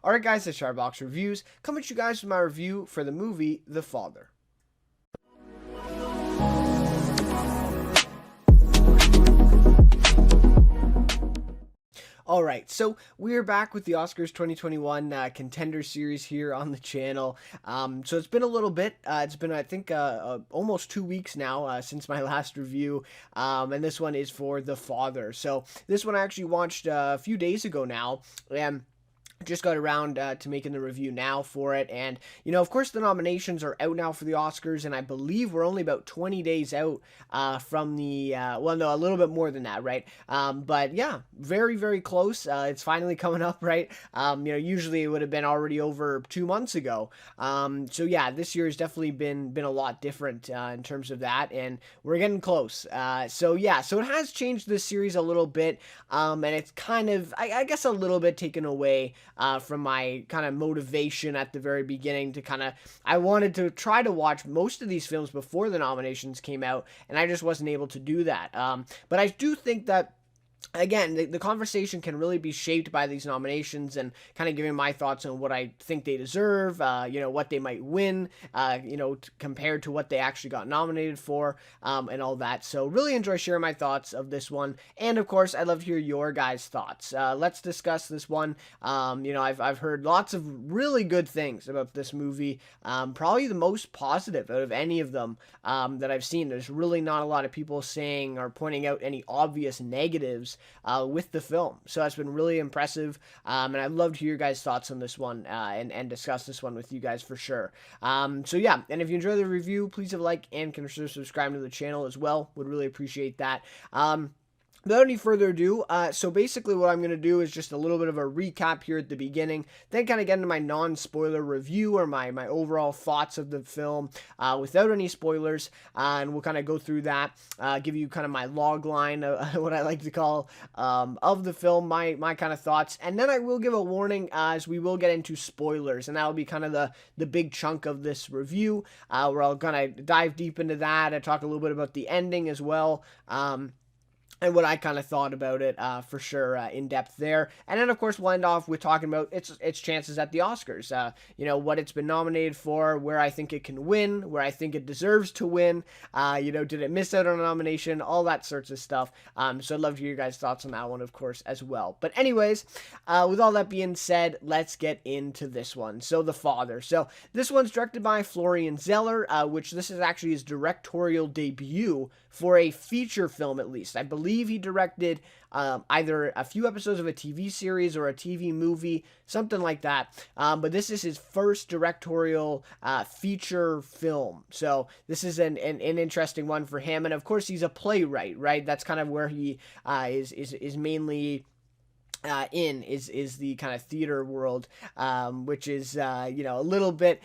Alright guys, it's Chatterbox Reviews, coming to you guys with my review for the movie The Father. Alright, so we're back with the Oscars 2021 Contender Series here on the channel. So it's been a little bit. It's been, I think, almost 2 weeks now since my last review. And this one is for The Father. So this one I actually watched a few days ago now. And just got around to making the review now for it. And, you know, of course, the nominations are out now for the Oscars, and I believe we're only about 20 days out from the, well, no, a little bit more than that, right? But yeah, very, very close. It's finally coming up, right? You know, usually it would have been already over 2 months ago. So yeah, this year has definitely been a lot different in terms of that, and we're getting close. So yeah, so it has changed this series a little bit, and it's kind of, I guess, a little bit taken away from my kind of motivation at the very beginning to kind of, I wanted to try to watch most of these films before the nominations came out, and I just wasn't able to do that. But I do think that, again, the conversation can really be shaped by these nominations and kind of giving my thoughts on what I think they deserve, you know, what they might win, you know, compared to what they actually got nominated for, and all that. So really enjoy sharing my thoughts of this one. And of course, I'd love to hear your guys' thoughts. Let's discuss this one. You know, I've heard lots of really good things about this movie. Probably the most positive out of any of them that I've seen. There's really not a lot of people saying or pointing out any obvious negatives with the film. So that's been really impressive, and I'd love to hear your guys' thoughts on this one and discuss this one with you guys for sure. So yeah, and if you enjoy the review, please have a like and consider subscribing to the channel as well. Would really appreciate that. Without any further ado, so basically what I'm going to do is just a little bit of a recap here at the beginning, then kind of get into my non-spoiler review or my overall thoughts of the film without any spoilers, and we'll kind of go through that, give you kind of my log line, what I like to call, of the film, my kind of thoughts, and then I will give a warning as we will get into spoilers, and that will be kind of the big chunk of this review, where I'll kind of dive deep into that and talk a little bit about the ending as well, and what I kind of thought about it, for sure, in depth there. And then, of course, we'll end off with talking about its chances at the Oscars. You know, what it's been nominated for, where I think it can win, where I think it deserves to win. You know, did it miss out on a nomination? All that sorts of stuff. So I'd love to hear your guys' thoughts on that one, of course, as well. But anyways, with all that being said, let's get into this one. So, The Father. So this one's directed by Florian Zeller, which this is actually his directorial debut for a feature film, at least. I believe he directed either a few episodes of a TV series or a TV movie, something like that. But this is his first directorial feature film. So this is an interesting one for him. And of course, he's a playwright, right? That's kind of where he is mainly is the kind of theater world, which is you know, a little bit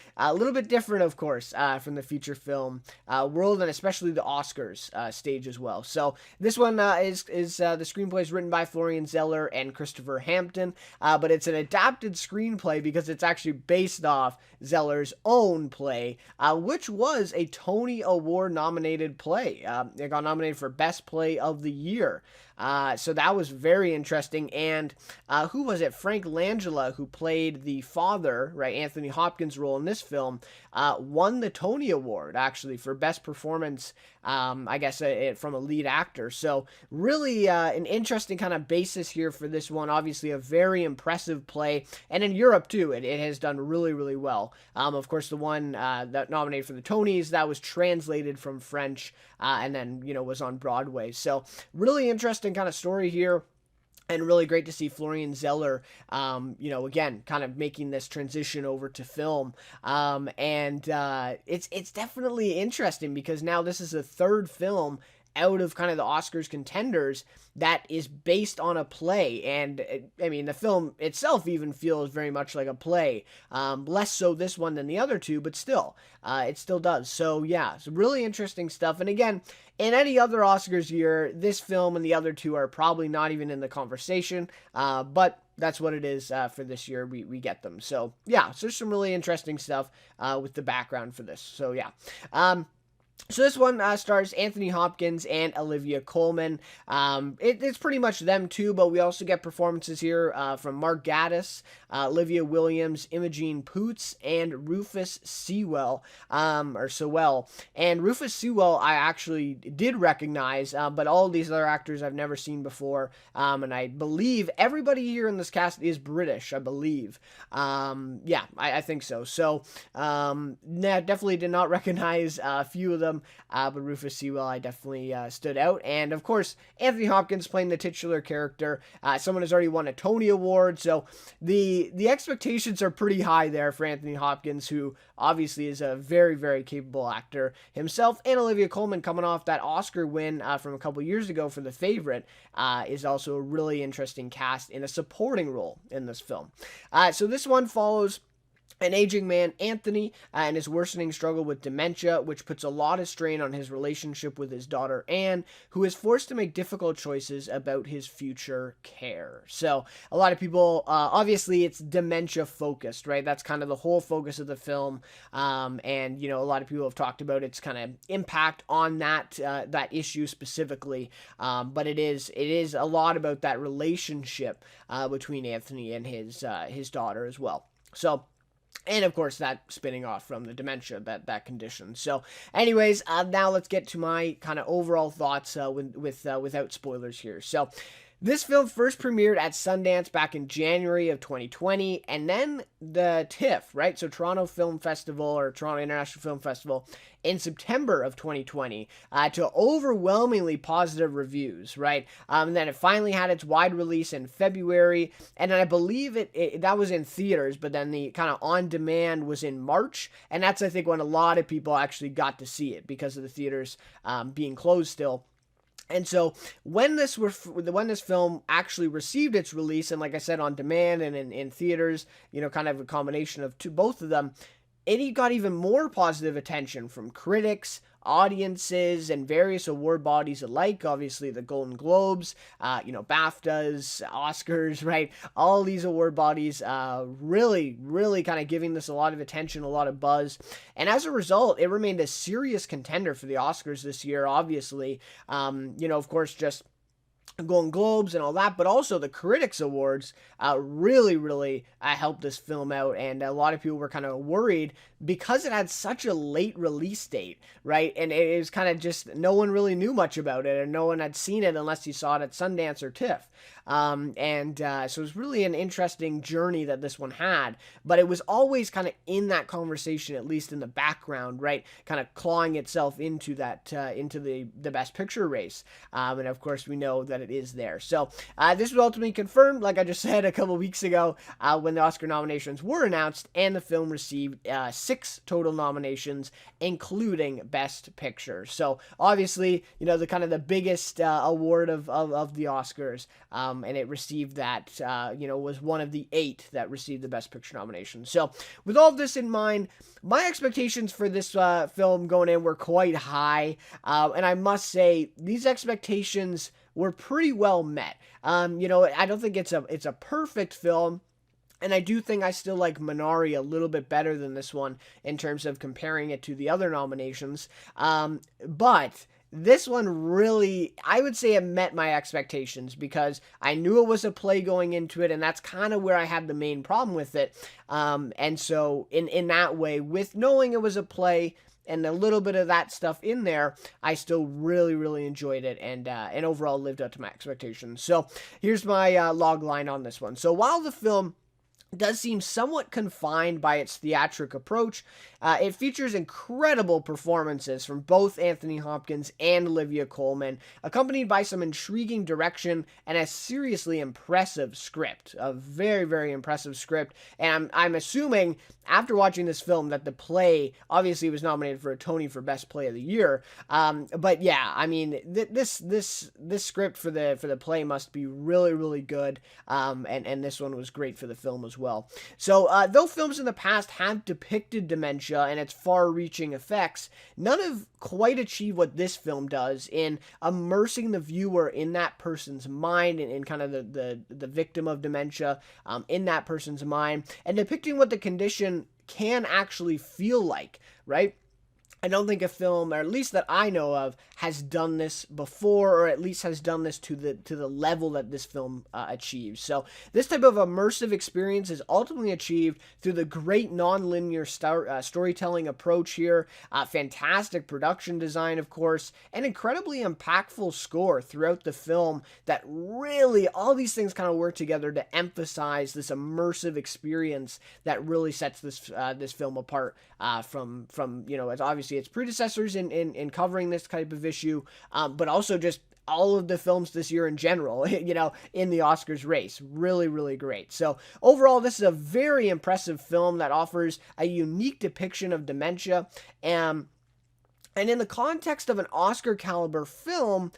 different, of course, from the feature film world, and especially the Oscars stage as well. So this one is the screenplay is written by Florian Zeller and Christopher Hampton, but it's an adapted screenplay because it's actually based off Zeller's own play, which was a Tony Award nominated play. It got nominated for Best Play of the Year. So that was very interesting. And who was it? Frank Langella, who played the father, right, Anthony Hopkins' role in this film, won the Tony Award, actually, for Best Performance, I guess, from a lead actor. So really an interesting kind of basis here for this one. Obviously a very impressive play. And in Europe, too, it has done really, really well. Of course, the one that nominated for the Tonys, that was translated from French and then, you know, was on Broadway. So really interesting kind of story here. And really great to see Florian Zeller, you know, again, kind of making this transition over to film. It's definitely interesting because now this is the third film out of kind of the Oscars contenders that is based on a play. And I mean, the film itself even feels very much like a play, less so this one than the other two, but still, it still does. So yeah, it's really interesting stuff. And again, in any other Oscars year, this film and the other two are probably not even in the conversation, but that's what it is for this year. We get them. So yeah, so there's some really interesting stuff with the background for this. So yeah. So this one stars Anthony Hopkins and Olivia Colman. It's pretty much them too, but we also get performances here from Mark Gatiss, Olivia Williams, Imogen Poots, and Rufus Sewell, or Sewell. And Rufus Sewell I actually did recognize, but all these other actors I've never seen before. And I believe everybody here in this cast is British, I believe. Yeah, I think so. So, definitely did not recognize a few of them. But Rufus Sewell, I definitely stood out. And of course, Anthony Hopkins playing the titular character. Someone has already won a Tony Award, so the expectations are pretty high there for Anthony Hopkins, who obviously is a very, very capable actor himself. And Olivia Colman, coming off that Oscar win from a couple years ago for The Favorite, is also a really interesting cast in a supporting role in this film. So this one follows an aging man, Anthony, and his worsening struggle with dementia, which puts a lot of strain on his relationship with his daughter, Anne, who is forced to make difficult choices about his future care. So, a lot of people, obviously, it's dementia focused, right? That's kind of the whole focus of the film. And, a lot of people have talked about its kind of impact on that issue specifically. But it is a lot about that relationship between Anthony and his daughter as well. So, and of course, that spinning off from the dementia, that condition. So, anyways, now let's get to my kind of overall thoughts without spoilers here. So, this film first premiered at Sundance back in January of 2020, and then the TIFF, right? So Toronto Film Festival, or Toronto International Film Festival, in September of 2020 to overwhelmingly positive reviews, right? And then it finally had its wide release in February, and then I believe that was in theaters, but then the kind of on-demand was in March, and that's, I think, when a lot of people actually got to see it because of the theaters being closed still. And so when this film actually received its release, and like I said, on demand and in theaters, kind of a combination of both of them, it got even more positive attention from critics, audiences, and various award bodies alike. Obviously, the Golden Globes, BAFTAs, Oscars, right? All these award bodies really, really kind of giving this a lot of attention, a lot of buzz. And as a result, it remained a serious contender for the Oscars this year, obviously. Of course, just Golden Globes and all that, but also the Critics Awards really, really helped this film out, and a lot of people were kind of worried because it had such a late release date, right? And it was kind of just, no one really knew much about it, and no one had seen it unless you saw it at Sundance or TIFF. So it was really an interesting journey that this one had, but it was always kind of in that conversation, at least in the background, right? Kind of clawing itself into that, into the Best Picture race. And of course, we know that it is there. So this was ultimately confirmed, like I just said a couple weeks ago, when the Oscar nominations were announced, and the film received 6 total nominations, including Best Picture. So obviously, the kind of the biggest award of the Oscars, and it received that, was one of the 8 that received the Best Picture nomination. So with all of this in mind, my expectations for this film going in were quite high, and I must say these expectations were pretty well met. I don't think it's a perfect film, and I do think I still like Minari a little bit better than this one in terms of comparing it to the other nominations. But this one really, I would say, it met my expectations because I knew it was a play going into it, and that's kind of where I had the main problem with it. And so in that way, with knowing it was a play and a little bit of that stuff in there, I still really, really enjoyed it, and overall lived up to my expectations. So here's my log line on this one. So while the film does seem somewhat confined by its theatric approach, it features incredible performances from both Anthony Hopkins and Olivia Colman, accompanied by some intriguing direction and a seriously impressive script. A very, very impressive script. And I'm assuming, after watching this film, that the play obviously was nominated for a Tony for Best Play of the Year. But yeah, I mean, this script for the play must be really, really good. And this one was great for the film as well. So, though films in the past have depicted dementia and its far-reaching effects, none have quite achieved what this film does in immersing the viewer in that person's mind and in kind of the victim of dementia in that person's mind, and depicting what the condition can actually feel like, right? I don't think a film, or at least that I know of, has done this before, or at least has done this to the level that this film achieves. So this type of immersive experience is ultimately achieved through the great non-linear storytelling approach here, fantastic production design, of course, and incredibly impactful score throughout the film. That really all these things kind of work together to emphasize this immersive experience that really sets this film apart from as obviously its predecessors in covering this type of issue, but also just all of the films this year in general, in the Oscars race. Really, really great. So overall, this is a very impressive film that offers a unique depiction of dementia. And in the context of an Oscar caliber film,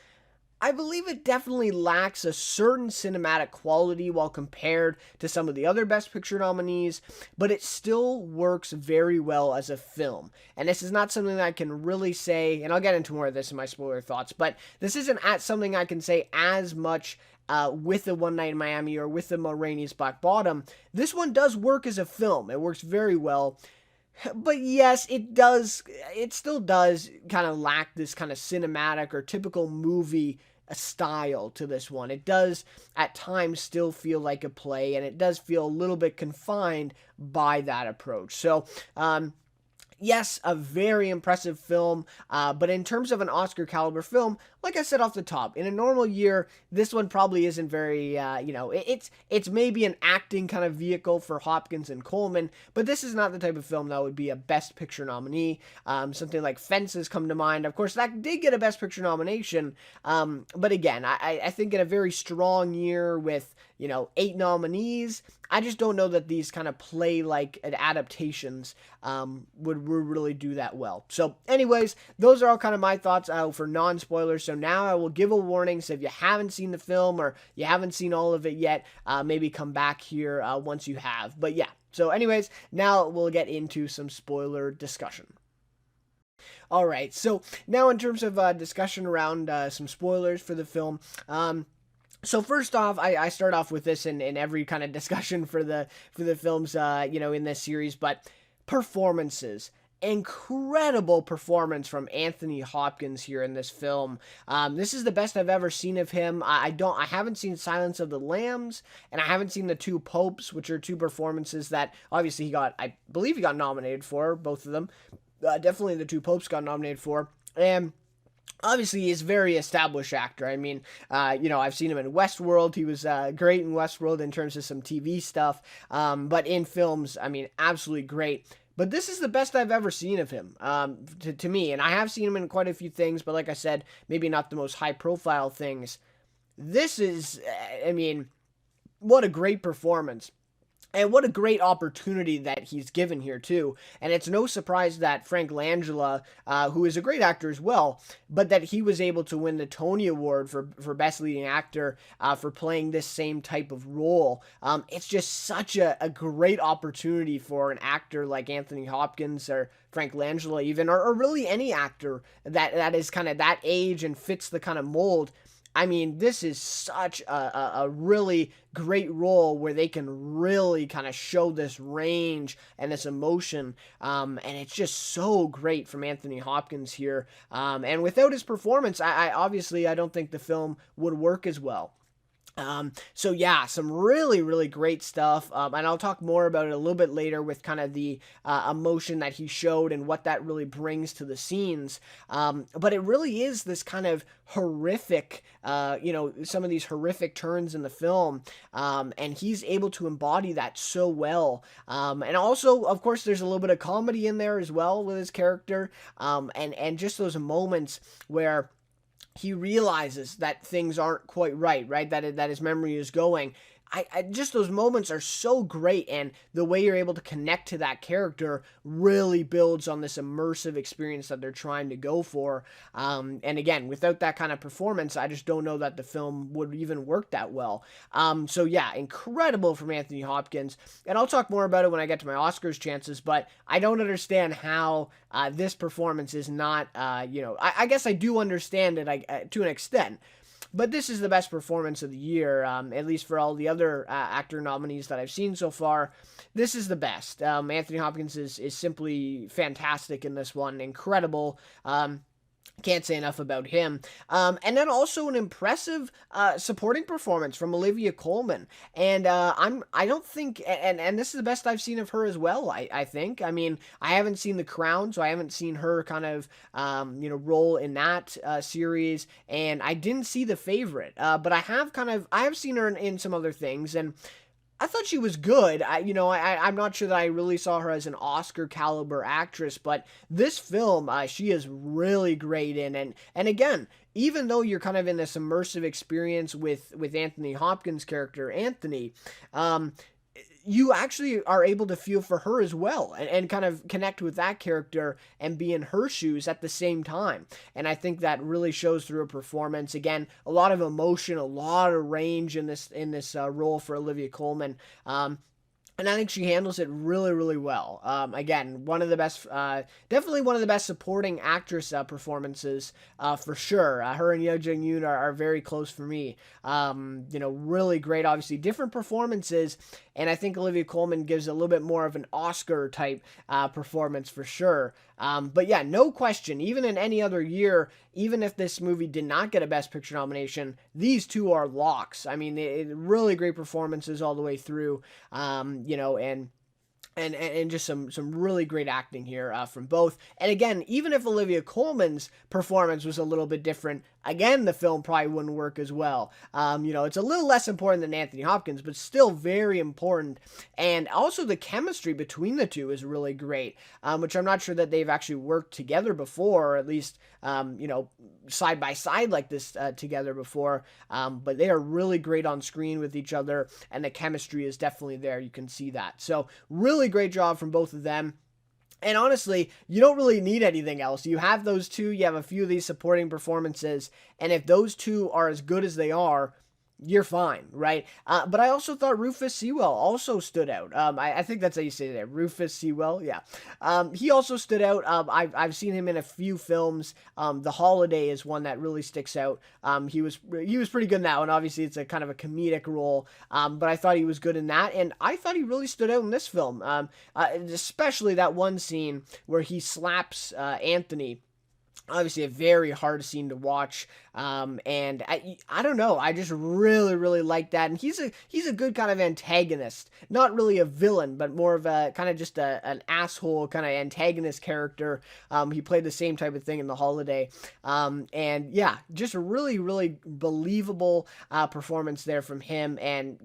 I believe it definitely lacks a certain cinematic quality while compared to some of the other Best Picture nominees, but it still works very well as a film. And this is not something that I can really say, and I'll get into more of this in my spoiler thoughts, but this isn't something I can say as much with the One Night in Miami or with the Ma Rainey's Black Bottom. This one does work as a film. It works very well. But yes, it still does kind of lack this kind of cinematic or typical movie style to this one. It does at times still feel like a play, and it does feel a little bit confined by that approach. So, yes, a very impressive film, but in terms of an Oscar caliber film, like I said off the top, in a normal year, this one probably isn't very, it's maybe an acting kind of vehicle for Hopkins and Coleman, but this is not the type of film that would be a Best Picture nominee. Something like Fences come to mind. Of course, that did get a Best Picture nomination, but again, I think in a very strong year with, 8 nominees, I just don't know that these kind of play-like adaptations would really do that well. So anyways, those are all kind of my thoughts for non-spoilers. So now I will give a warning. So if you haven't seen the film or you haven't seen all of it yet, maybe come back here once you have. But yeah, so anyways, now we'll get into some spoiler discussion. All right, so now in terms of discussion around some spoilers for the film, so first off, I start off with this in every kind of discussion for the films, in this series, but performances. Incredible performance from Anthony Hopkins here in this film. This is the best I've ever seen of him. I haven't seen Silence of the Lambs, and I haven't seen The Two Popes, which are two performances that obviously I believe he got nominated for, both of them. Definitely The Two Popes got nominated for, and obviously, he's a very established actor. I mean, I've seen him in Westworld. He was great in Westworld in terms of some TV stuff. But in films, I mean, absolutely great. But this is the best I've ever seen of him, to me. And I have seen him in quite a few things, but like I said, maybe not the most high-profile things. This is, what a great performance. And what a great opportunity that he's given here, too. And it's no surprise that Frank Langella, who is a great actor as well, but that he was able to win the Tony Award for Best Leading Actor for playing this same type of role. It's just such a great opportunity for an actor like Anthony Hopkins or Frank Langella even, or really any actor that is kind of that age and fits the kind of mold. I mean, this is such a really great role where they can really kind of show this range and this emotion, and it's just so great from Anthony Hopkins here. And without his performance, I obviously don't think the film would work as well. So yeah, some really, really great stuff. And I'll talk more about it a little bit later with kind of the emotion that he showed and what that really brings to the scenes. But it really is this kind of horrific, some of these horrific turns in the film. And he's able to embody that so well. And also, of course, there's a little bit of comedy in there as well with his character. And just those moments where he realizes that things aren't quite right, that his memory is going. I just those moments are so great, and the way you're able to connect to that character really builds on this immersive experience that they're trying to go for. And again, without that kind of performance, I just don't know that the film would even work that well. So yeah, incredible from Anthony Hopkins, and I'll talk more about it when I get to my Oscars chances, but I don't understand how this performance is not, I guess I do understand it to an extent. But this is the best performance of the year, at least for all the other actor nominees that I've seen so far. This is the best. Anthony Hopkins is simply fantastic in this one, incredible. Can't say enough about him. And then also an impressive supporting performance from Olivia Colman. And I don't think, and this is the best I've seen of her as well. I think. I mean, I haven't seen The Crown, so I haven't seen her kind of role in that series, and I didn't see The Favorite. But I have seen her in some other things, and I thought she was good. I'm not sure that I really saw her as an Oscar caliber actress, but this film, she is really great in. And again, even though you're kind of in this immersive experience with Anthony Hopkins' character, Anthony, you actually are able to feel for her as well, and kind of connect with that character and be in her shoes at the same time. And I think that really shows through a performance. Again, a lot of emotion, a lot of range in this role for Olivia Colman. And I think she handles it really, really well. Again, one of the best, definitely one of the best supporting actress performances for sure. Her and Yeo Jung Yoon are very close for me. Really great, obviously different performances, and I think Olivia Colman gives a little bit more of an Oscar type performance for sure. But yeah, no question, even in any other year, even if this movie did not get a Best Picture nomination, these two are locks. I mean, really great performances all the way through, and just some really great acting here from both. And again, even if Olivia Colman's performance was a little bit different, again, the film probably wouldn't work as well. It's a little less important than Anthony Hopkins, but still very important. And also the chemistry between the two is really great, which I'm not sure that they've actually worked together before, or at least, side by side like this together before. But they are really great on screen with each other, and the chemistry is definitely there. You can see that. So really great job from both of them. And honestly, you don't really need anything else. You have those two, you have a few of these supporting performances, and if those two are as good as they are, you're fine, right? But I also thought Rufus Sewell also stood out. I think that's how you say that, Rufus Sewell, yeah. He also stood out. I've seen him in a few films. The Holiday is one that really sticks out. He was pretty good in that one. Obviously, it's a kind of a comedic role, but I thought he was good in that, and I thought he really stood out in this film, especially that one scene where he slaps Anthony. Obviously a very hard scene to watch, and I don't know, I just really, really like that. And he's a good kind of antagonist, not really a villain, but more of a kind of just an asshole kind of antagonist character. He played the same type of thing in The Holiday, and yeah, just a really, really believable performance there from him, and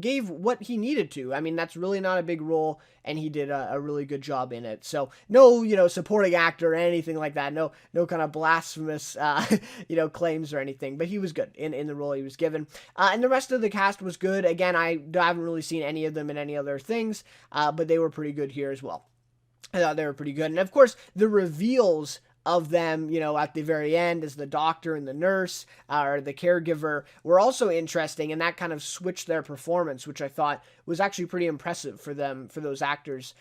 gave what he needed to. I mean, that's really not a big role, and he did a really good job in it. So no, supporting actor or anything like that. No kind of blasphemous, claims or anything. But he was good in the role he was given. And the rest of the cast was good. Again, I haven't really seen any of them in any other things, but they were pretty good here as well. I thought they were pretty good. And of course, the reveals of them, at the very end as the doctor and the nurse, or the caregiver, were also interesting, and that kind of switched their performance, which I thought was actually pretty impressive for them, for those actors,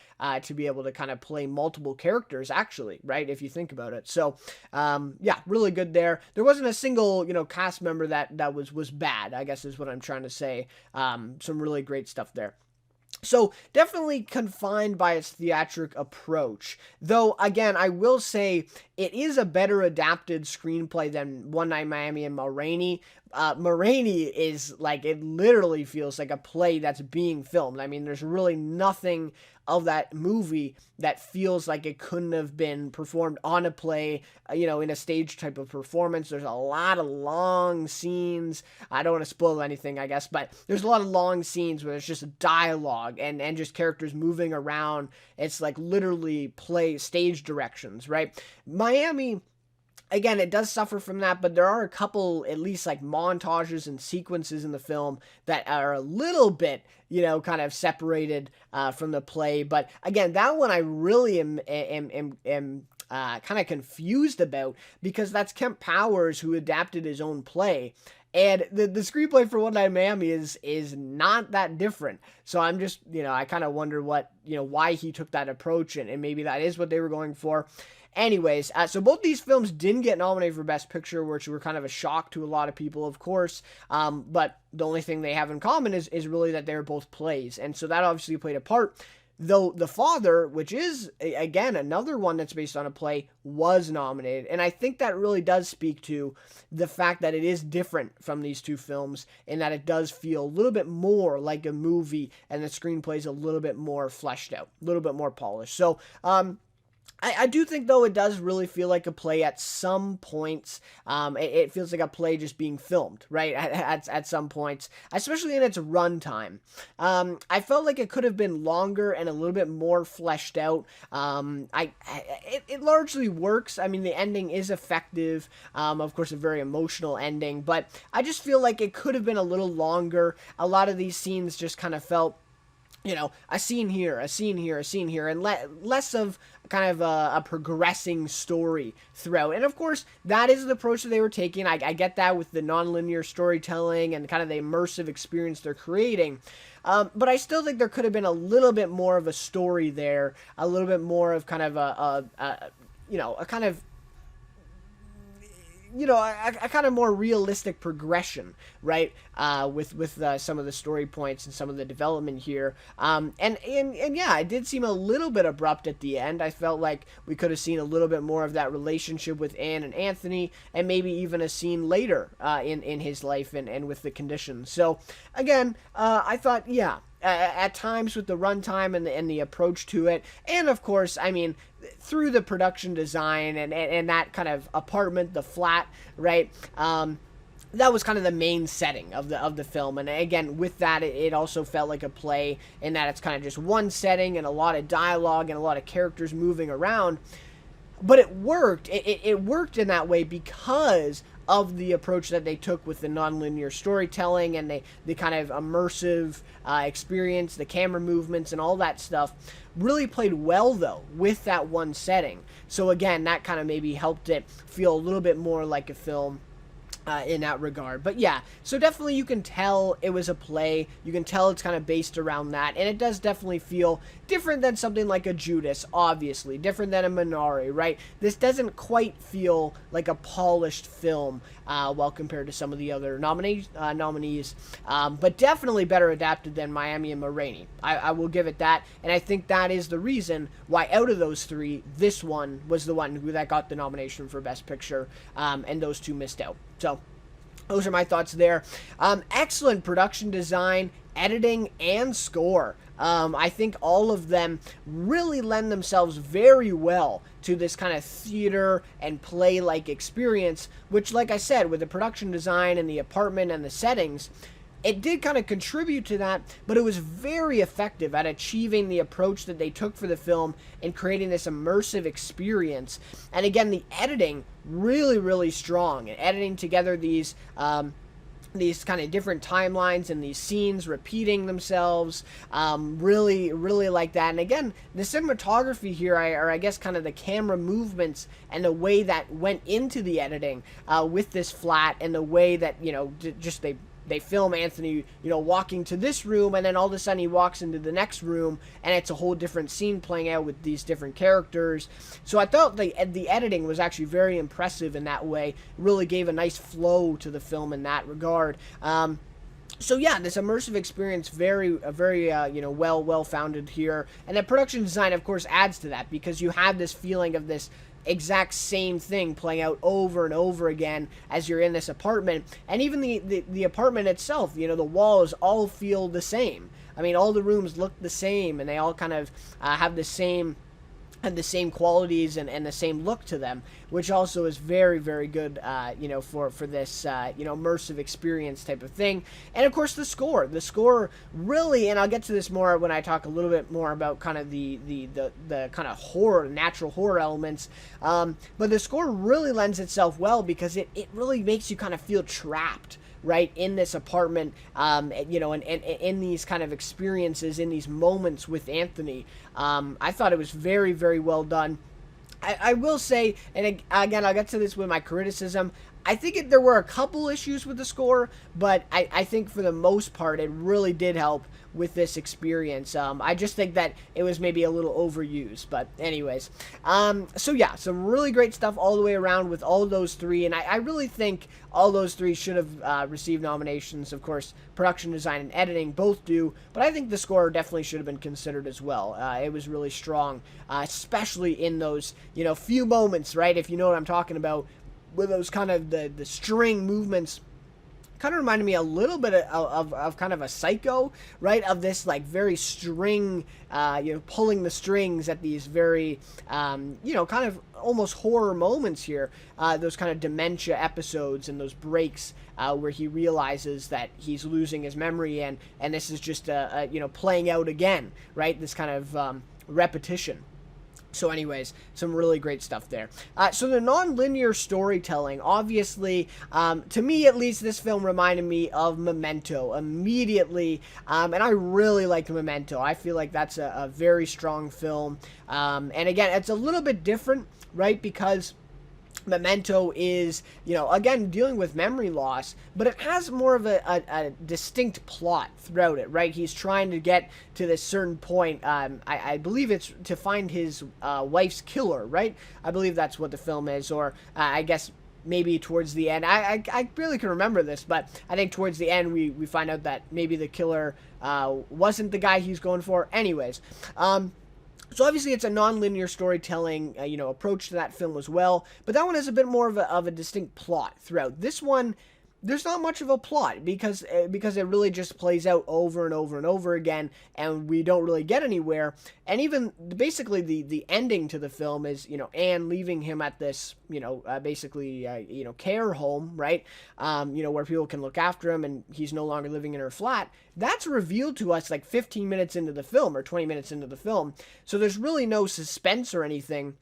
to be able to kind of play multiple characters, actually, right, if you think about it. So, yeah, really good there. There wasn't a single, cast member that was bad, I guess is what I'm trying to say. Some really great stuff there. So definitely confined by its theatric approach. Though, again, I will say it is a better adapted screenplay than One Night in Miami and Ma Rainey. Ma Rainey is like, it literally feels like a play that's being filmed. I mean, there's really nothing of that movie that feels like it couldn't have been performed on a play, in a stage type of performance. There's a lot of long scenes. I don't want to spoil anything, I guess, but there's a lot of long scenes where there's just dialogue and just characters moving around. It's like literally stage directions, right? Miami, again, it does suffer from that, but there are a couple, at least like montages and sequences in the film that are a little bit, kind of separated from the play. But again, that one I really am kind of confused about, because that's Kemp Powers who adapted his own play. And the screenplay for One Night in Miami is not that different. So I'm just, I kind of wonder why he took that approach, and maybe that is what they were going for. Anyways, so both these films didn't get nominated for Best Picture, which were kind of a shock to a lot of people, of course. But the only thing they have in common is really that they're both plays. And so that obviously played a part. Though The Father, which is, again, another one that's based on a play, was nominated. And I think that really does speak to the fact that it is different from these two films, in that it does feel a little bit more like a movie, and the screenplay is a little bit more fleshed out, a little bit more polished. So, I do think, though, it does really feel like a play at some points. It feels like a play just being filmed, right, at some points, especially in its runtime. I felt like it could have been longer and a little bit more fleshed out. It largely works. I mean, the ending is effective. Of course, a very emotional ending. But I just feel like it could have been a little longer. A lot of these scenes just kind of felt, a scene here, a scene here, a scene here, and less of kind of a progressing story throughout. And of course, that is the approach that they were taking. I get that with the nonlinear storytelling and kind of the immersive experience they're creating. But I still think there could have been a little bit more of a story there, a little bit more of kind of a kind of a kind of more realistic progression, right? With some of the story points and some of the development here. And yeah, it did seem a little bit abrupt at the end. I felt like we could have seen a little bit more of that relationship with Anne and Anthony, and maybe even a scene later in his life and with the conditions. So again, I thought, yeah, at times with the runtime and the approach to it, and of course, I mean, through the production design and that kind of apartment, the flat, right? That was kind of the main setting of the film. And again, with that, it also felt like a play in that it's kind of just one setting and a lot of dialogue and a lot of characters moving around. But it worked. It worked in that way because of the approach that they took with the nonlinear storytelling and the kind of immersive experience, the camera movements and all that stuff really played well, though, with that one setting. So again, that kind of maybe helped it feel a little bit more like a film in that regard. But yeah, so definitely you can tell it was a play. You can tell it's kind of based around that, and it does definitely feel different than something like a Judas, obviously, different than a Minari, right? This doesn't quite feel like a polished film well compared to some of the other nominees, but definitely better adapted than Miami and Ma Rainey. I will give it that, and I think that is the reason why out of those three, this one was the one that got the nomination for Best Picture, and those two missed out. So those are my thoughts there. Excellent production design, editing, and score. I think all of them really lend themselves very well to this kind of theater and play-like experience, which, like I said, with the production design and the apartment and the settings, it did kind of contribute to that, but it was very effective at achieving the approach that they took for the film and creating this immersive experience. And again, the editing, really, really strong. And editing together these kind of different timelines and these scenes repeating themselves, really, really like that. And again, the cinematography here, or I guess kind of the camera movements and the way that went into the editing with this flat, and the way that, just they film Anthony, walking to this room, and then all of a sudden he walks into the next room, and it's a whole different scene playing out with these different characters. So I thought the editing was actually very impressive in that way. It really gave a nice flow to the film in that regard. So yeah, this immersive experience, very well founded here, and the production design, of course, adds to that, because you have this feeling of this exact same thing playing out over and over again as you're in this apartment. And even the apartment itself, the walls all feel the same. I mean, all the rooms look the same, and they all kind of have the same qualities and the same look to them, which also is very, very good, for this, immersive experience type of thing. And of course, the score really, and I'll get to this more when I talk a little bit more about kind of the kind of horror, natural horror elements. But the score really lends itself well, because it really makes you kind of feel trapped, right, in this apartment, and in these kind of experiences, in these moments with Anthony. I thought it was very, very well done. I will say, and again, I'll get to this with my criticism, I think there were a couple issues with the score, but I think for the most part, it really did help with this experience. I just think that it was maybe a little overused, but anyways. So yeah, some really great stuff all the way around with all those three, and I really think all those three should have received nominations. Of course, production design and editing both do, but I think the score definitely should have been considered as well. It was really strong, especially in those, few moments, right? If you know what I'm talking about, with those kind of the string movements. Kind of reminded me a little bit of kind of a Psycho, right? Of this like very string, pulling the strings at these very, kind of almost horror moments here. Those kind of dementia episodes and those breaks where he realizes that he's losing his memory, and this is just playing out again, right? This kind of repetition. So anyways, some really great stuff there. So the non-linear storytelling, obviously, to me at least, this film reminded me of Memento immediately, and I really liked Memento. I feel like that's a very strong film, and again, it's a little bit different, right, because Memento is, again, dealing with memory loss, but it has more of a distinct plot throughout it, right? He's trying to get to this certain point. I believe it's to find his wife's killer, right? I believe that's what the film is, or I guess maybe towards the end. I really can remember this, but I think towards the end we find out that maybe the killer wasn't the guy he's going for. Anyways, so obviously it's a non-linear storytelling, approach to that film as well. But that one has a bit more of a distinct plot throughout. This one, there's not much of a plot because it really just plays out over and over and over again, and we don't really get anywhere. And even basically the ending to the film is, Anne leaving him at this, care home, right? Where people can look after him, and he's no longer living in her flat. That's revealed to us like 15 minutes into the film or 20 minutes into the film. So there's really no suspense or anything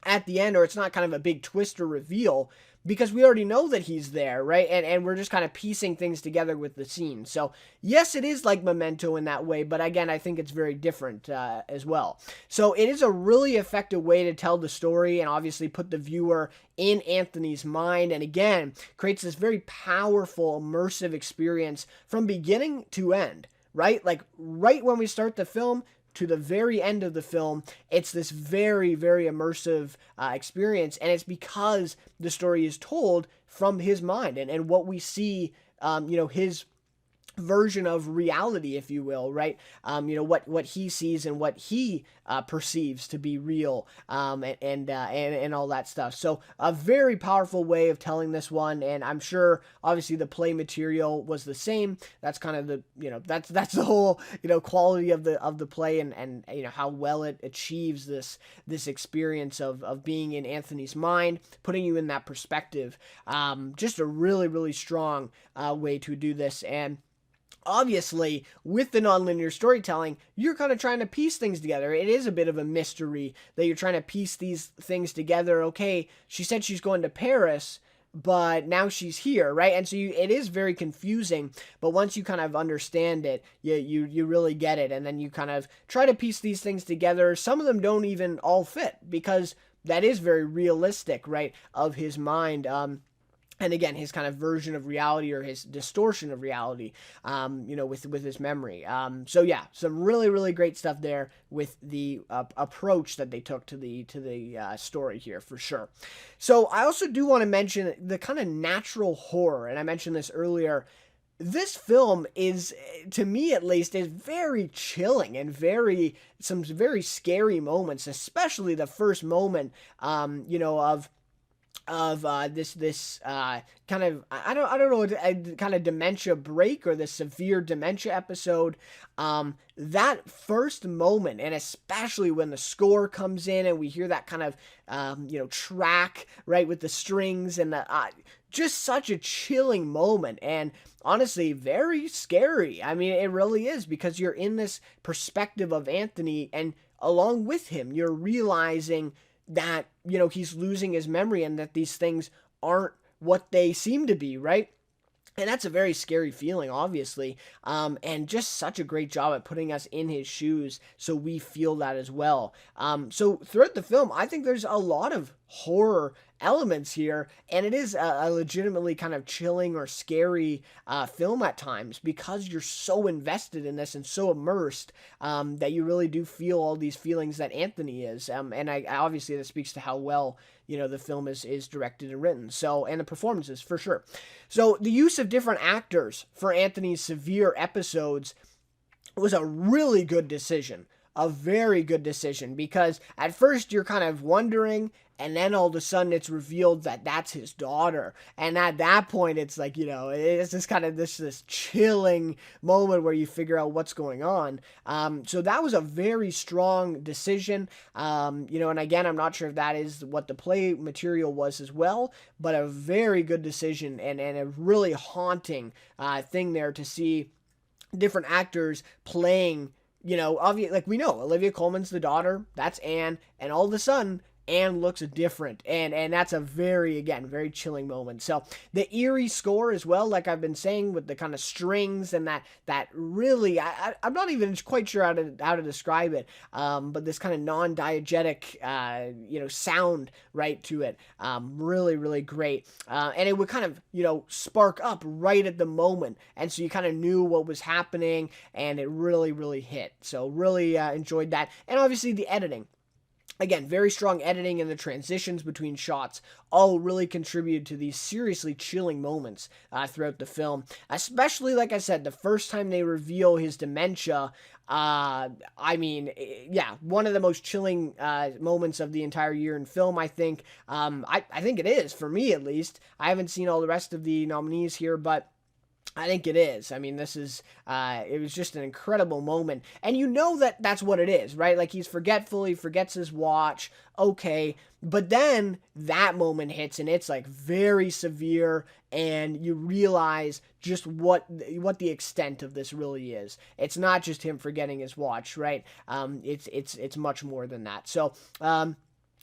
at the end, or it's not kind of a big twist or reveal, because we already know that he's there, right? And we're just kind of piecing things together with the scene. So yes, it is like Memento in that way, but again, I think it's very different as well. So it is a really effective way to tell the story and obviously put the viewer in Anthony's mind, and again, creates this very powerful, immersive experience from beginning to end, right? Like right when we start the film to the very end of the film, it's this very, very immersive experience, and it's because the story is told from his mind, and what we see, his version of reality, if you will, right? What he sees and what he perceives to be real, and all that stuff. So a very powerful way of telling this one, and I'm sure obviously the play material was the same. That's kind of the that's the whole quality of the play, and how well it achieves this experience of being in Anthony's mind, putting you in that perspective. Just a really, really strong way to do this. And obviously, with the nonlinear storytelling, you're kind of trying to piece things together. It is a bit of a mystery that you're trying to piece these things together. Okay, she said she's going to Paris, but now she's here, right? And so it is very confusing, but once you kind of understand it, you really get it, and then you kind of try to piece these things together. Some of them don't even all fit, because that is very realistic, right, of his mind. And again, his kind of version of reality, or his distortion of reality, with his memory. So yeah, some really, really great stuff there with the approach that they took to the story here, for sure. So I also do want to mention the kind of natural horror, and I mentioned this earlier. This film is, to me at least, is very chilling and some very scary moments, especially the first moment, of this kind of, I don't know, kind of dementia break, or the severe dementia episode. That first moment, and especially when the score comes in and we hear that kind of track, right, with the strings, and the just such a chilling moment, and honestly very scary. I mean, it really is, because you're in this perspective of Anthony, and along with him you're realizing that, he's losing his memory, and that these things aren't what they seem to be, right? And that's a very scary feeling, obviously, and just such a great job at putting us in his shoes so we feel that as well. So throughout the film, I think there's a lot of horror elements here, and it is a legitimately kind of chilling or scary film at times because you're so invested in this and so immersed that you really do feel all these feelings that Anthony is. And I obviously that speaks to how well the film is directed and written. So, and the performances for sure. So the use of different actors for Anthony's severe episodes was a really good decision. A very good decision, because at first you're kind of wondering, and then all of a sudden it's revealed that that's his daughter, and at that point it's like, it's just kind of this chilling moment where you figure out what's going on. So that was a very strong decision. And again, I'm not sure if that is what the play material was as well, but a very good decision, and a really haunting thing there to see different actors playing. Obviously, like we know, Olivia Colman's the daughter, that's Anne, and all of a sudden, Anne looks different, and that's a very chilling moment. So the eerie score as well, like I've been saying, with the kind of strings and that really, I'm not even quite sure how to describe it, but this kind of non-diegetic, sound right to it, really, really great, and it would kind of, spark up right at the moment, and so you kind of knew what was happening, and it really, really hit. So really enjoyed that, and obviously the editing. Again, very strong editing, and the transitions between shots all really contributed to these seriously chilling moments throughout the film. Especially, like I said, the first time they reveal his dementia. One of the most chilling moments of the entire year in film, I think. I think it is, for me at least. I haven't seen all the rest of the nominees here, but I think it is. I mean, this is, it was just an incredible moment. And that's what it is, right? Like, he's forgetful, he forgets his watch, okay. But then that moment hits, and it's like very severe, and you realize just what the extent of this really is. It's not just him forgetting his watch, right? It's much more than that. So,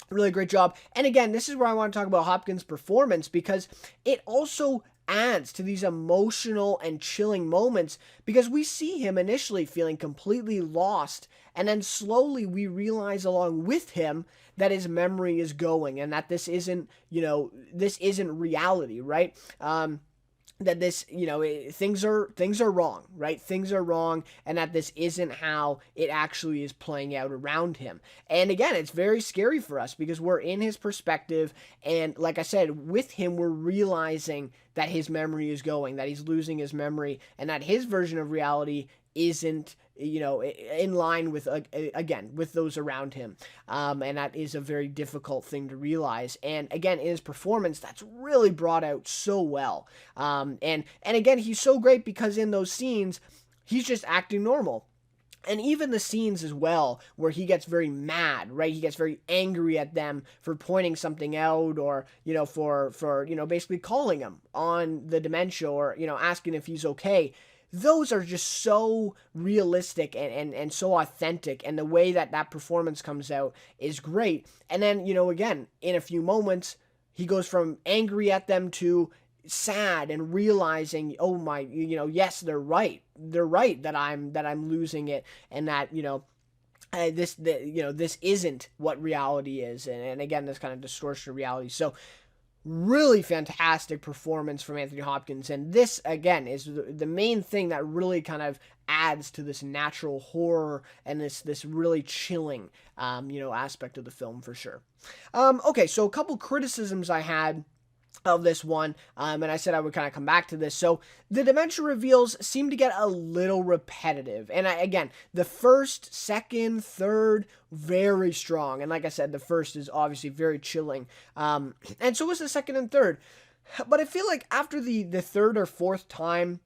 really great job. And again, this is where I want to talk about Hopkins' performance, because it also adds to these emotional and chilling moments, because we see him initially feeling completely lost, and then slowly we realize along with him that his memory is going, and that this isn't reality, right? That this, things are wrong, right? Things are wrong, and that this isn't how it actually is playing out around him. And again, it's very scary for us because we're in his perspective, and like I said, with him, we're realizing that his memory is going, that he's losing his memory, and that his version of reality isn't, in line with, again, with those around him. And that is a very difficult thing to realize. And again, in his performance, that's really brought out so well. And again, he's so great because in those scenes, he's just acting normal. And even the scenes as well, where he gets very mad, right? He gets very angry at them for pointing something out, or, for basically calling him on the dementia, or, asking if he's okay. Those are just so realistic and so authentic, and the way that performance comes out is great. And then, again, in a few moments, he goes from angry at them to sad and realizing, oh my, yes, they're right that I'm losing it, and that, this isn't what reality is, and again, this kind of distortion of reality. So really fantastic performance from Anthony Hopkins, and this again is the main thing that really kind of adds to this natural horror and this really chilling aspect of the film for sure. Okay, so a couple criticisms I had of this one, and I said I would kind of come back to this. So the dementia reveals seem to get a little repetitive, and again, the first, second, third, very strong, and like I said, the first is obviously very chilling, and so was the second and third, but I feel like after the third or fourth time,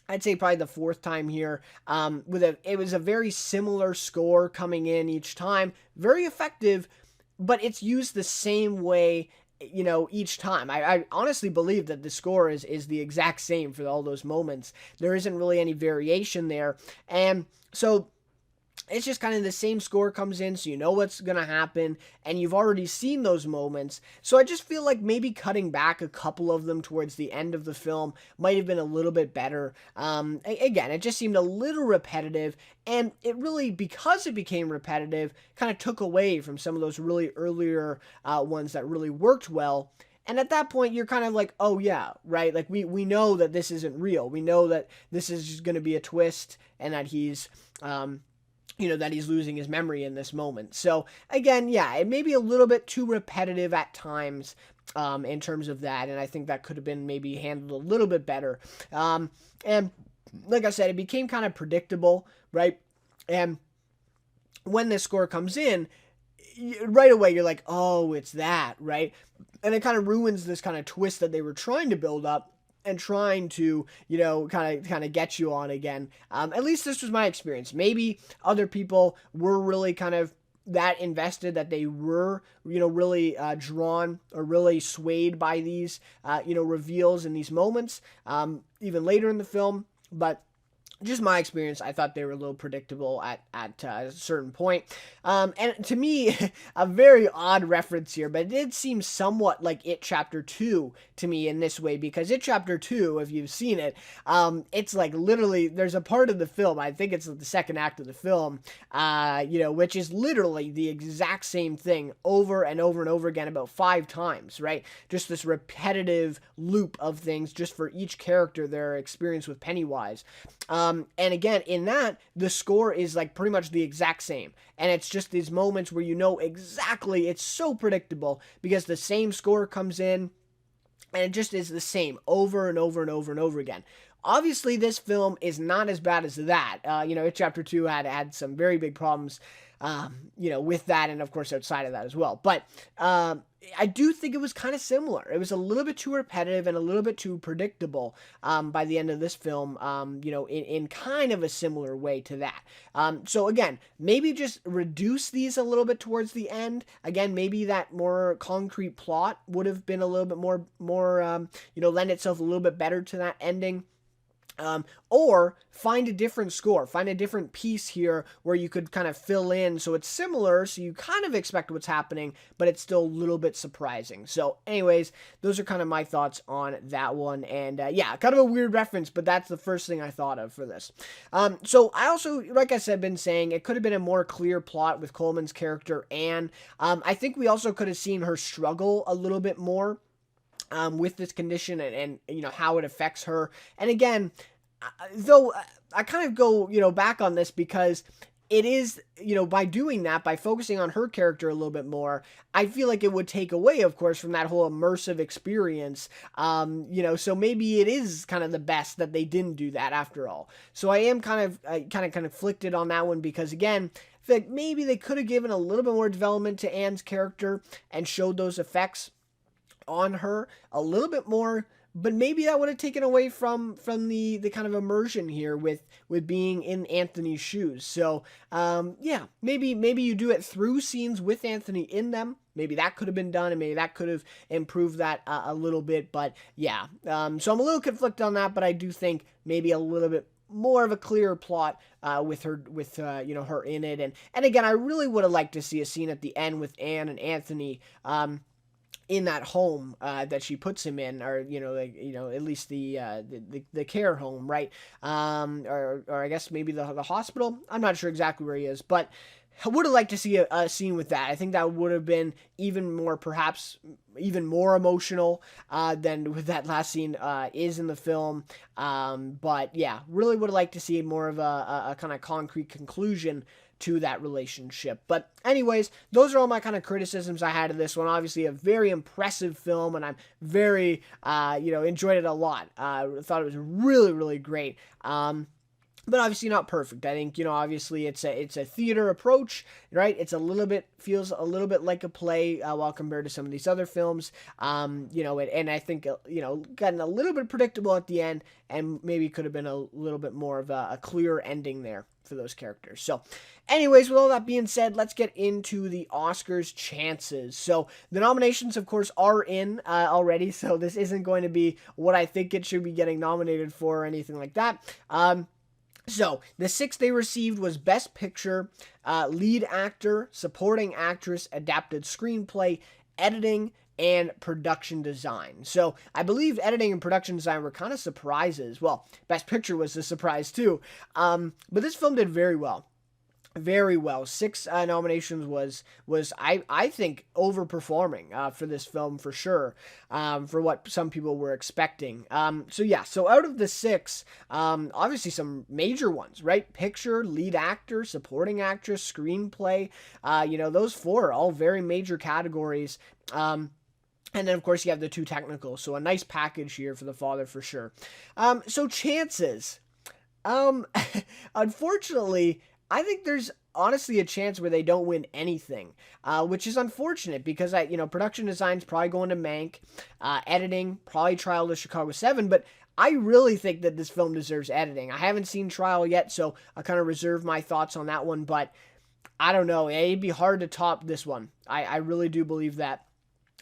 I'd say probably the fourth time here, it was a very similar score coming in each time, very effective, but it's used the same way each time. I honestly believe that the score is the exact same for all those moments. There isn't really any variation there. And so it's just kind of the same score comes in, so you know what's going to happen, and you've already seen those moments. So I just feel like maybe cutting back a couple of them towards the end of the film might have been a little bit better. Again, it just seemed a little repetitive, and it really, because it became repetitive, kind of took away from some of those really earlier ones that really worked well. And at that point, you're kind of like, oh yeah, right? Like we know that this isn't real. We know that this is just going to be a twist, and that he's that he's losing his memory in this moment. So again, yeah, it may be a little bit too repetitive at times in terms of that, and I think that could have been maybe handled a little bit better. And like I said, it became kind of predictable, right? And when this score comes in, right away you're like, oh, it's that, right? And it kind of ruins this kind of twist that they were trying to build up and trying to, kind of get you on again. At least this was my experience. Maybe other people were really kind of that invested, that they were, really drawn or really swayed by these, reveals in these moments, even later in the film. But just my experience, I thought they were a little predictable at a certain point. And to me, a very odd reference here, but it did seem somewhat like It Chapter 2 to me in this way, because It Chapter 2, if you've seen it, it's like literally, there's a part of the film, I think it's the second act of the film, which is literally the exact same thing over and over and over again about 5 times, right? Just this repetitive loop of things just for each character, their experience with Pennywise. And again, in that, the score is like pretty much the exact same. And it's just these moments where you know exactly, it's so predictable because the same score comes in and it just is the same over and over and over and over again. Obviously, this film is not as bad as that. It Chapter 2 had some very big problems, with that, and of course outside of that as well. But I do think it was kind of similar. It was a little bit too repetitive and a little bit too predictable by the end of this film, in kind of a similar way to that. So again, maybe just reduce these a little bit towards the end. Again, maybe that more concrete plot would have been a little bit more, lend itself a little bit better to that ending. Or find a different score, find a different piece here where you could kind of fill in so it's similar, so you kind of expect what's happening, but it's still a little bit surprising. So anyways, those are kind of my thoughts on that one. And kind of a weird reference, but that's the first thing I thought of for this. So I also, like I said, been saying it could have been a more clear plot with Coleman's character, and I think we also could have seen her struggle a little bit more with this condition and how it affects her. And again, though I kind of go, back on this because it is, by doing that, by focusing on her character a little bit more, I feel like it would take away, of course, from that whole immersive experience. So maybe it is kind of the best that they didn't do that after all. So I am kind of conflicted on that one because, again, I feel like maybe they could have given a little bit more development to Anne's character and showed those effects on her a little bit more, but maybe that would have taken away from the kind of immersion here with being in Anthony's shoes. So maybe you do it through scenes with Anthony in them. Maybe that could have been done, and maybe that could have improved that a little bit. But yeah, so I'm a little conflicted on that, but I do think maybe a little bit more of a clearer plot with her in it. And again, I really would have liked to see a scene at the end with Anne and Anthony in that home that she puts him in, or at least the care home, right? Or I guess maybe the hospital. I'm not sure exactly where he is, but I would have liked to see a scene with that. I think that would have been perhaps even more emotional than with that last scene is in the film. But yeah, really would have liked to see more of a kind of concrete conclusion to that relationship. But anyways, those are all my kind of criticisms I had of this one. Obviously a very impressive film, and I'm very enjoyed it a lot. Thought it was really, really great. But obviously not perfect. I think, obviously it's a theater approach, right? Feels a little bit like a play while compared to some of these other films. And I think, gotten a little bit predictable at the end, and maybe could have been a little bit more of a clearer ending there for those characters. So anyways, with all that being said, let's get into the Oscars chances. So the nominations, of course, are in already, so this isn't going to be what I think it should be getting nominated for or anything like that. So, the six they received was Best Picture, Lead Actor, Supporting Actress, Adapted Screenplay, Editing, and Production Design. So, I believe editing and production design were kind of surprises. Well, Best Picture was a surprise too. But this film did very well, very well. Six nominations was I think overperforming for this film for sure, for what some people were expecting. So yeah, so out of the six, obviously some major ones, right? Picture, lead actor, supporting actress, screenplay. Those four are all very major categories. And then, of course, you have the two technicals. So a nice package here for The Father for sure. So chances. Um, Unfortunately, I think there's honestly a chance where they don't win anything, which is unfortunate because production design's probably going to Mank, editing probably Trial to Chicago 7, but I really think that this film deserves editing. I haven't seen Trial yet, so I kind of reserve my thoughts on that one, but I don't know. It'd be hard to top this one. I really do believe that.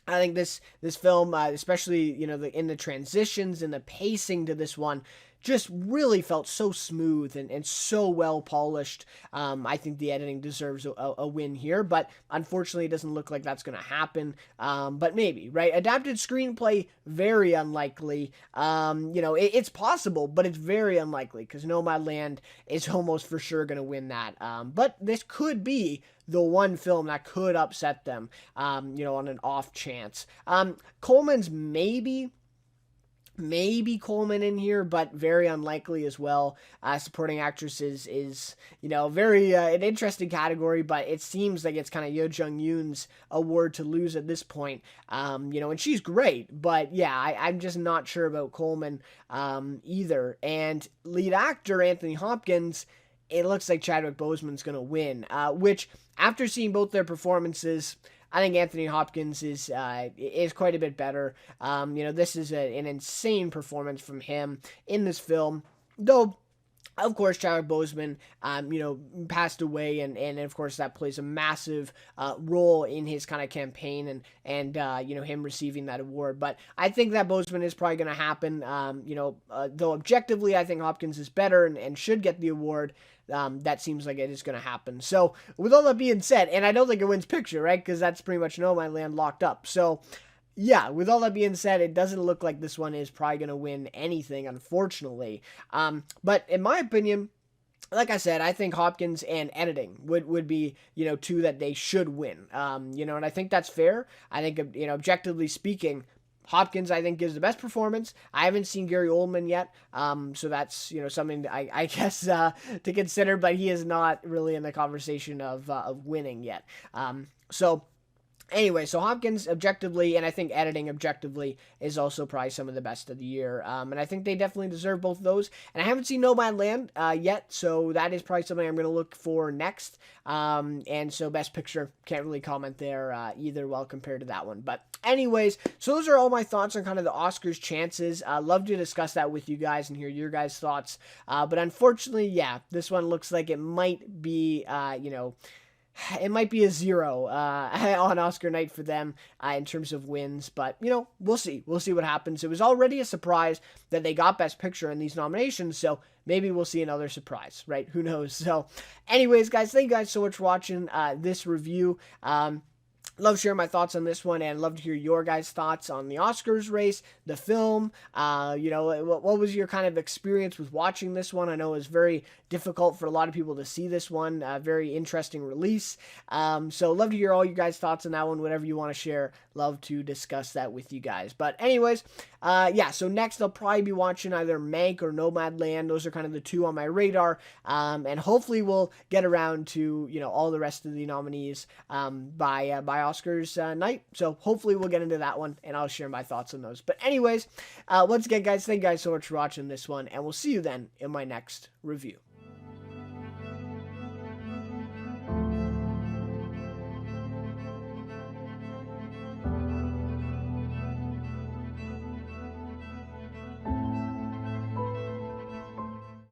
I think this film, especially in the transitions and the pacing to this one, just really felt so smooth and so well polished. I think the editing deserves a win here, but unfortunately, it doesn't look like that's going to happen. But maybe, right? Adapted screenplay, very unlikely. It's possible, but it's very unlikely because Nomadland is almost for sure going to win that. But this could be the one film that could upset them, on an off chance. Coleman's maybe Coleman in here, but very unlikely as well. Supporting actress is very an interesting category, but it seems like it's kind of Yo Jung Yoon's award to lose at this point. And she's great, but yeah, I'm just not sure about Coleman either. And lead actor Anthony Hopkins, it looks like Chadwick Boseman's going to win, which after seeing both their performances, I think Anthony Hopkins is quite a bit better. This is an insane performance from him in this film, though. Of course, Chadwick Boseman, passed away, and of course that plays a massive role in his kind of campaign and him receiving that award. But I think that Boseman is probably going to happen. Though objectively, I think Hopkins is better and should get the award. That seems like it is going to happen. So, with all that being said, and I don't think it wins picture, right? Because that's pretty much Nomadland locked up. So, yeah, with all that being said, it doesn't look like this one is probably going to win anything, unfortunately. But in my opinion, like I said, I think Hopkins and editing would be, two that they should win. And I think that's fair. I think, objectively speaking, Hopkins, I think, gives the best performance. I haven't seen Gary Oldman yet, so that's something that I guess to consider. But he is not really in the conversation of winning yet. So. Anyway, so Hopkins objectively, and I think editing objectively, is also probably some of the best of the year. And I think they definitely deserve both of those. And I haven't seen Nomadland yet, so that is probably something I'm going to look for next. And so Best Picture, can't really comment there either well compared to that one. But anyways, so those are all my thoughts on kind of the Oscars chances. Love to discuss that with you guys and hear your guys' thoughts. But unfortunately, yeah, this one looks like it might be, it might be a 0 on Oscar night for them in terms of wins, but we'll see. We'll see what happens. It was already a surprise that they got Best Picture in these nominations, so maybe we'll see another surprise, right? Who knows? So, anyways, guys, thank you guys so much for watching this review. Love sharing my thoughts on this one, and love to hear your guys' thoughts on the Oscars race, the film. What was your kind of experience with watching this one? I know it was very difficult for a lot of people to see this one. Very interesting release. So love to hear all you guys' thoughts on that one. Whatever you want to share, love to discuss that with you guys. But anyways, so next I'll probably be watching either Mank or Nomadland. Those are kind of the two on my radar. And hopefully we'll get around to, all the rest of the nominees by Oscars night. So hopefully we'll get into that one and I'll share my thoughts on those. But anyways, once again, guys, thank you guys so much for watching this one, and we'll see you then in my next review.